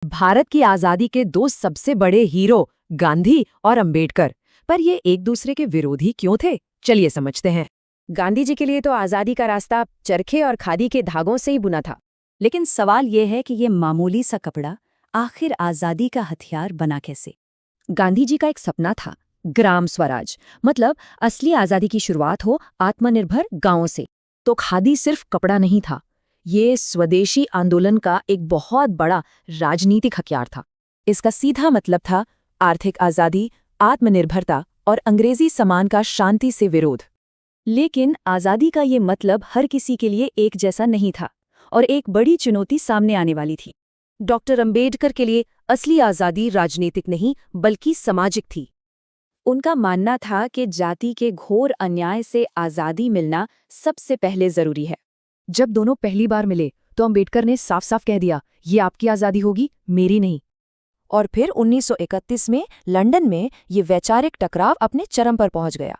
भारत की आजादी के दो सबसे बड़े हीरो गांधी और अंबेडकर, पर ये एक दूसरे के विरोधी क्यों थे? चलिए समझते हैं। गांधी जी के लिए तो आज़ादी का रास्ता चरखे और खादी के धागों से ही बुना था। लेकिन सवाल ये है कि ये मामूली सा कपड़ा आखिर आज़ादी का हथियार बना कैसे? गांधी जी का एक सपना था, ग्राम स्वराज, मतलब असली आज़ादी की शुरुआत हो आत्मनिर्भर गांवों से। तो खादी सिर्फ कपड़ा नहीं था, ये स्वदेशी आंदोलन का एक बहुत बड़ा राजनीतिक हथियार था। इसका सीधा मतलब था आर्थिक आज़ादी, आत्मनिर्भरता और अंग्रेजी सामान का शांति से विरोध। लेकिन आज़ादी का ये मतलब हर किसी के लिए एक जैसा नहीं था और एक बड़ी चुनौती सामने आने वाली थी। डॉक्टर अंबेडकर के लिए असली आज़ादी राजनीतिक नहीं बल्कि सामाजिक थी। उनका मानना था कि जाति के घोर अन्याय से आज़ादी मिलना सबसे पहले ज़रूरी है। जब दोनों पहली बार मिले तो अंबेडकर ने साफ साफ कह दिया, ये आपकी आज़ादी होगी, मेरी नहीं। और फिर 1931 में लंदन में ये वैचारिक टकराव अपने चरम पर पहुंच गया।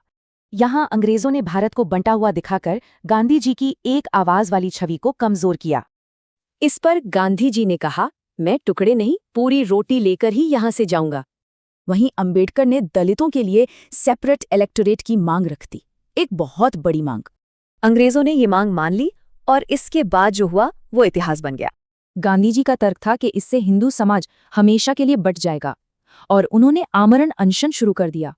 यहाँ अंग्रेजों ने भारत को बंटा हुआ दिखाकर गांधी जी की एक आवाज वाली छवि को कमजोर किया। इस पर गांधी जी ने कहा, मैं टुकड़े नहीं पूरी रोटी लेकर ही यहाँ से जाऊंगा। वहीं अंबेडकर ने दलितों के लिए सेपरेट इलेक्टोरेट की मांग रख दी, एक बहुत बड़ी मांग। अंग्रेजों ने ये मांग मान ली और इसके बाद जो हुआ वो इतिहास बन गया। गांधी जी का तर्क था कि इससे हिंदू समाज हमेशा के लिए बट जाएगा और उन्होंने आमरण अनशन शुरू कर दिया।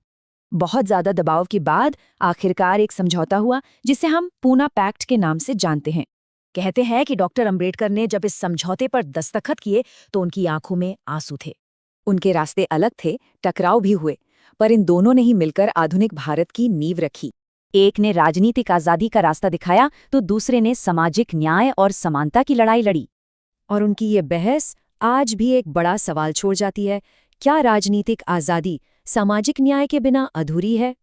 बहुत ज्यादा दबाव के बाद आखिरकार एक समझौता हुआ जिसे हम पूना पैक्ट के नाम से जानते हैं। कहते हैं कि डॉक्टर अंबेडकर ने जब इस समझौते पर दस्तखत किए तो उनकी आंखों में आंसू थे। उनके रास्ते अलग थे, टकराव भी हुए, पर इन दोनों ने ही मिलकर आधुनिक भारत की नींव रखी। एक ने राजनीतिक आज़ादी का रास्ता दिखाया तो दूसरे ने सामाजिक न्याय और समानता की लड़ाई लड़ी। और उनकी ये बहस आज भी एक बड़ा सवाल छोड़ जाती है, क्या राजनीतिक आज़ादी सामाजिक न्याय के बिना अधूरी है?